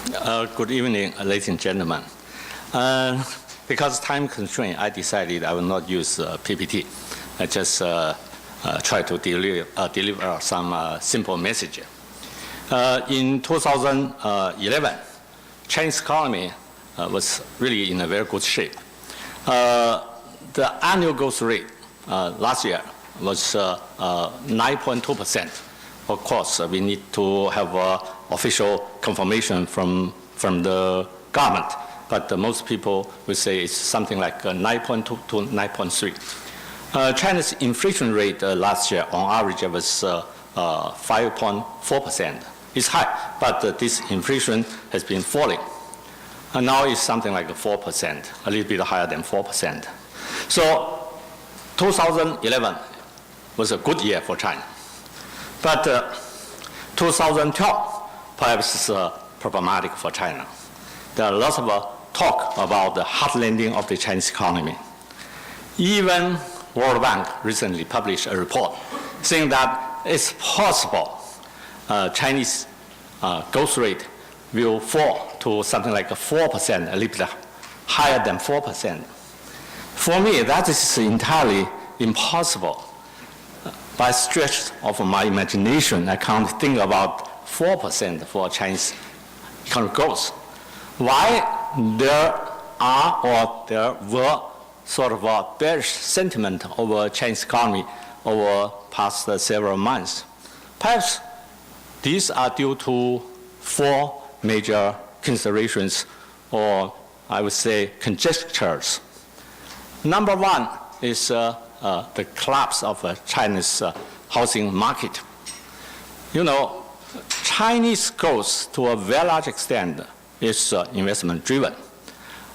Good evening, ladies and gentlemen. Because time constraint, I decided I will not use PPT. I just try to deliver some simple message. In 2011, Chinese economy was really in a very good shape. The annual growth rate last year was 9.2%. Of course, we need to have official confirmation from the government, but most people will say it's something like 9.2 to 9.3. China's inflation rate last year on average was 5.4%. It's high, but this inflation has been falling. And now it's something like 4%, a little bit higher than 4%. So 2011 was a good year for China. But 2012 perhaps is problematic for China. There are lots of talk about the hard landing of the Chinese economy. Even World Bank recently published a report saying that it's possible Chinese growth rate will fall to something like 4%, a little bit higher than 4%. For me, that is entirely impossible. By stretch of my imagination, I can't think about 4% for Chinese economic growth. Why there are or there were sort of a bearish sentiment over Chinese economy over past several months? Perhaps these are due to four major considerations, or I would say conjectures. Number one is the collapse of China's housing market. You know, Chinese growth to a very large extent is investment driven.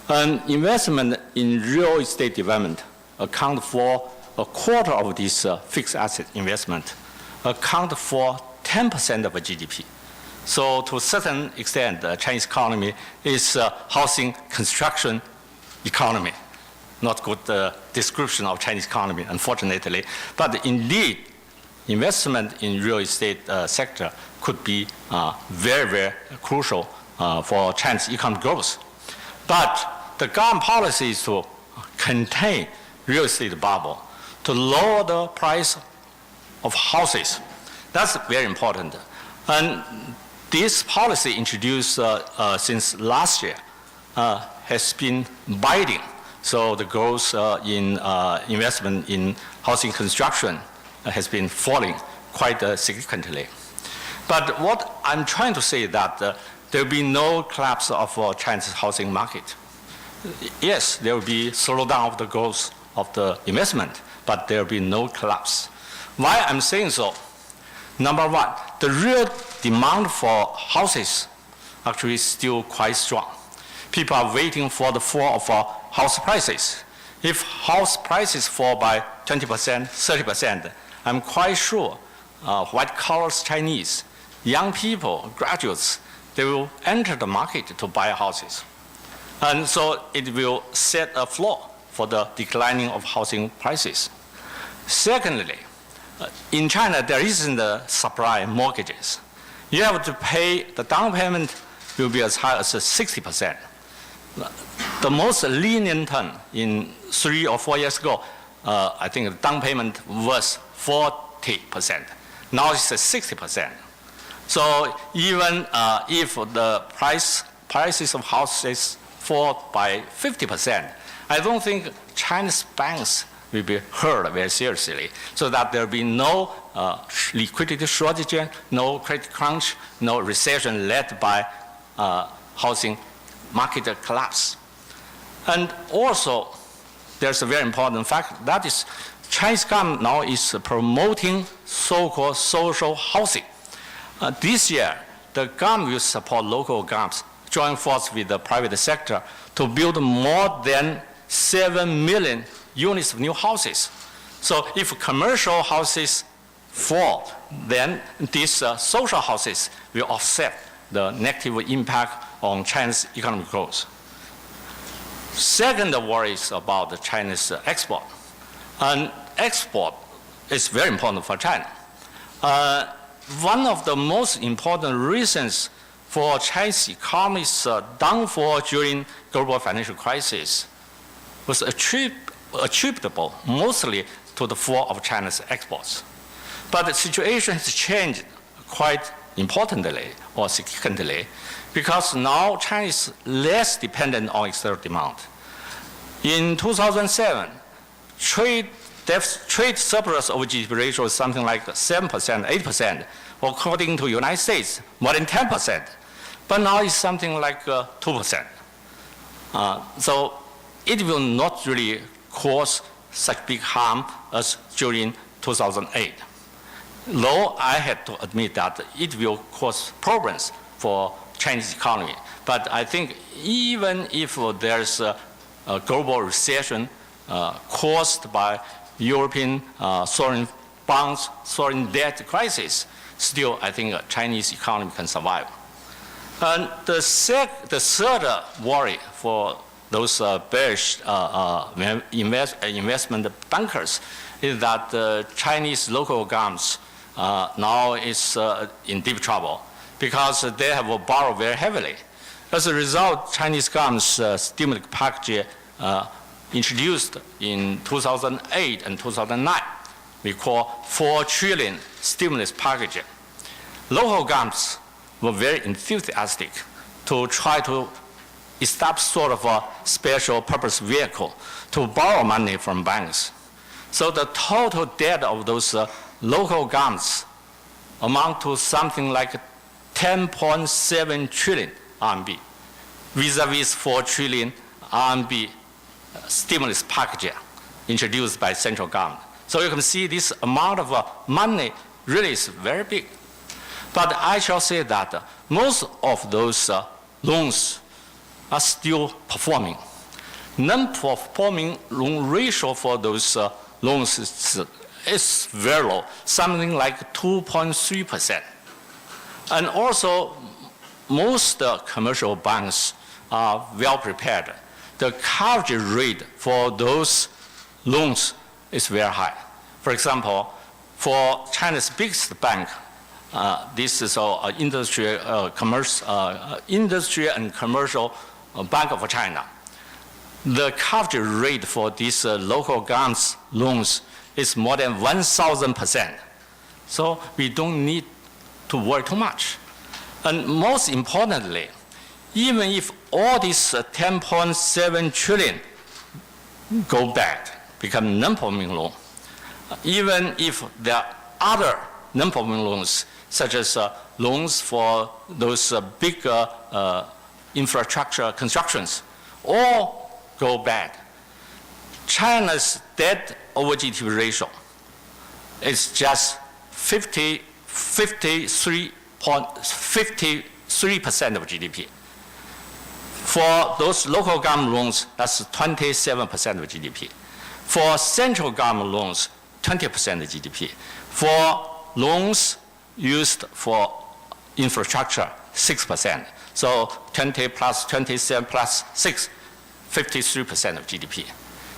And investment in real estate development account for a quarter of this fixed asset investment, account for 10% of GDP. So to a certain extent, the Chinese economy is a housing construction economy. Not good description of Chinese economy, unfortunately. But indeed, investment in real estate sector could be very, very crucial for China's economic growth. But the government policy is to contain real estate bubble, to lower the price of houses. That's very important. And this policy introduced since last year has been biting. So the growth in investment in housing construction has been falling quite significantly. But what I'm trying to say is that there will be no collapse of China's housing market. Yes, there will be slowdown of the growth of the investment, but there will be no collapse. Why I'm saying so? Number one, the real demand for houses actually is still quite strong. People are waiting for the fall of house prices. If house prices fall by 20%, 30%, I'm quite sure white-collar Chinese, young people, graduates, they will enter the market to buy houses. And so it will set a floor for the declining of housing prices. Secondly, in China, there isn't a supply mortgages. You have to pay, the down payment will be as high as 60%. The most lenient term in 3 or 4 years ago, I think the down payment was 40%. Now it's 60%. So even if the prices of houses fall by 50%, I don't think Chinese banks will be hurt very seriously, so that there will be no liquidity shortage, no credit crunch, no recession led by housing market collapse. And also, there's a very important fact, that is Chinese government now is promoting so-called social housing. This year, the government will support local governments, join forces with the private sector to build more than 7 million units of new houses. So if commercial houses fall, then these social houses will offset the negative impact on China's economic growth. Second worry is about the China's export. And export is very important for China. One of the most important reasons for Chinese economy's downfall during global financial crisis was attributable mostly to the fall of China's exports. But the situation has changed quite importantly or significantly because now China is less dependent on external demand. In 2007, trade surplus over GDP ratio is something like 7%, 8%, according to the United States, more than 10%. But now it's something like 2%. So it will not really cause such big harm as during 2008. Though I had to admit that it will cause problems for Chinese economy. But I think even if there's a global recession caused by European sovereign bonds, sovereign debt crisis, still I think Chinese economy can survive. And the third worry for those bearish investment bankers is that the Chinese local governments now is in deep trouble because they have borrowed very heavily. As a result, Chinese government's stimulus package introduced in 2008 and 2009, we call 4 trillion stimulus package. Local governments were very enthusiastic to try to establish sort of a special purpose vehicle to borrow money from banks. So the total debt of those local governments amount to something like 10.7 trillion RMB, vis-a-vis 4 trillion RMB stimulus package introduced by central government. So you can see this amount of money really is very big. But I shall say that most of those loans are still performing. Non-performing loan ratio for those loans is very low, something like 2.3%. And also, most commercial banks are well prepared. The coverage rate for those loans is very high. For example, for China's biggest bank, this is Industry and Commercial Bank of China. The coverage rate for these local government loans is more than 1,000%. So we don't need to worry too much. And most importantly, even if all these 10.7 trillion go bad, become non-performing loan, even if there are other non-performing loans, such as loans for those big infrastructure constructions, all go bad, China's debt over GDP ratio is just 53% of GDP. For those local government loans, that's 27% of GDP. For central government loans, 20% of GDP. For loans used for infrastructure, 6%. So 20 plus 27 plus 6, 53% of GDP.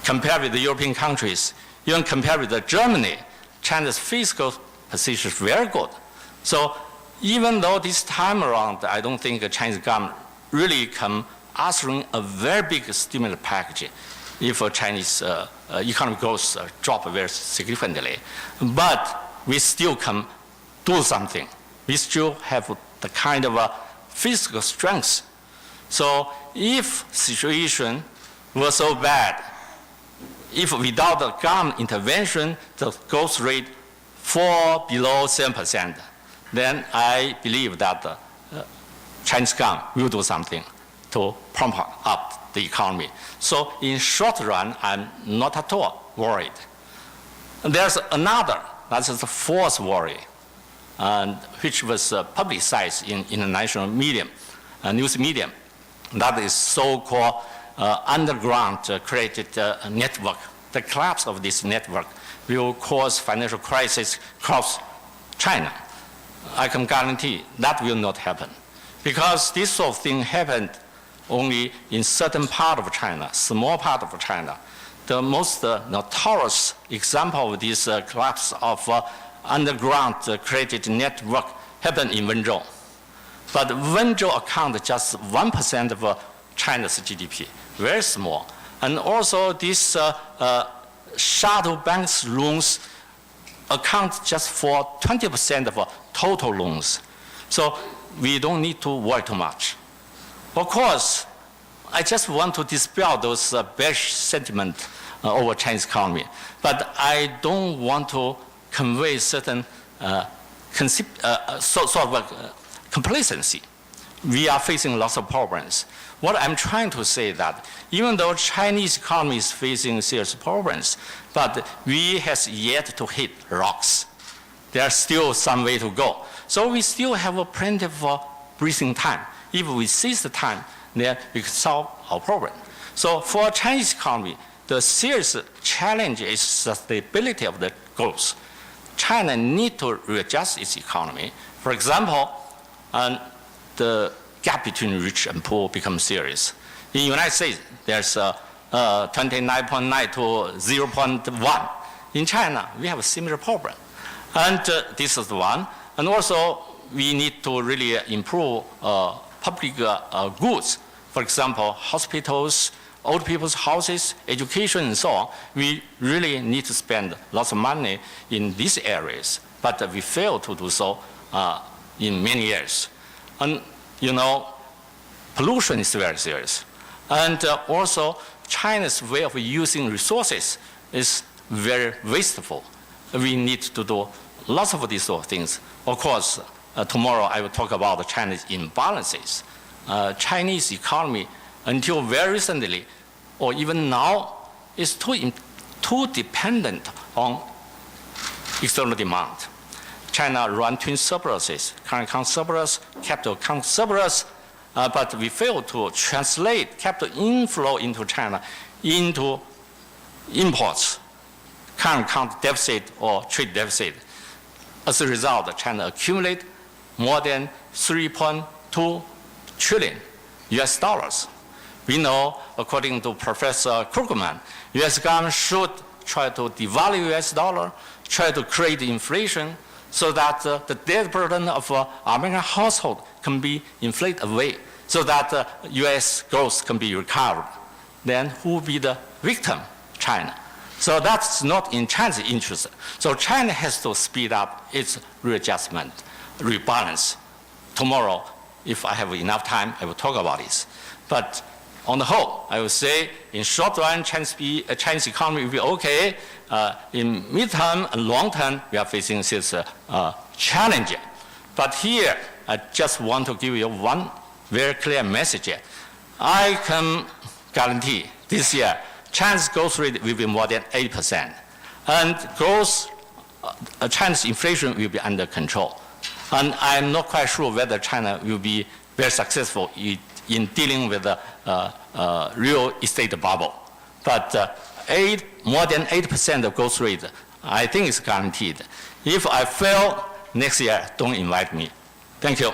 Compared with the European countries, even compared with Germany, China's fiscal position is very good. So even though this time around, I don't think the Chinese government really can ushering a very big stimulus package if Chinese economic growth drop very significantly. But we still can do something. We still have the kind of physical strength. So if situation was so bad, if without the government intervention, the growth rate fall below 7%, then I believe that the Chinese government will do something to pump up the economy. So in short run, I'm not at all worried. And there's another, that's the fourth worry, which was publicized in international medium, news medium. That is so-called underground created network. The collapse of this network will cause financial crisis across China. I can guarantee that will not happen, because this sort of thing happened only in certain part of China, small part of China. The most notorious example of this collapse of underground created network happened in Wenzhou. But when you account just 1% of China's GDP, very small. And also this shadow banks loans account just for 20% of total loans. So we don't need to worry too much. Of course, I just want to dispel those bearish sentiment over Chinese economy. But I don't want to convey certain complacency. We are facing lots of problems. What I'm trying to say is that even though Chinese economy is facing serious problems, but we has yet to hit rocks. There's still some way to go. So we still have a plenty of breathing time. If we seize the time, then we can solve our problem. So for Chinese economy, the serious challenge is sustainability of the growth. China needs to readjust its economy. For example, the gap between rich and poor becomes serious. In the United States, there's 29.9 to 0.1. In China, we have a similar problem. And this is one. And also, we need to really improve public goods. For example, hospitals, old people's houses, education, and so on. We really need to spend lots of money in these areas, but we fail to do so in many years. And you know, pollution is very serious. And also, China's way of using resources is very wasteful. We need to do lots of these sort of things. Of course, tomorrow I will talk about China's imbalances. Chinese economy, until very recently, or even now, is too dependent on external demand. China runs twin surpluses, current account surplus, capital account surplus, but we fail to translate capital inflow into China into imports, current account deficit or trade deficit. As a result, China accumulates more than 3.2 trillion US dollars. We know, according to Professor Krugman, US government should try to devalue US dollar, try to create inflation so that the debt burden of American household can be inflated away, so that US growth can be recovered. Then who will be the victim? China. So that's not in China's interest. So China has to speed up its readjustment, rebalance. Tomorrow, if I have enough time, I will talk about this. But on the whole, I would say in short run, Chinese economy will be okay. In mid-term and long-term, we are facing this challenge. But here, I just want to give you one very clear message. I can guarantee this year, China's growth rate will be more than 8%. And growth, China's inflation will be under control. And I'm not quite sure whether China will be very successful in dealing with the real estate bubble. But more than 8% of growth rate, I think is guaranteed. If I fail next year, don't invite me. Thank you.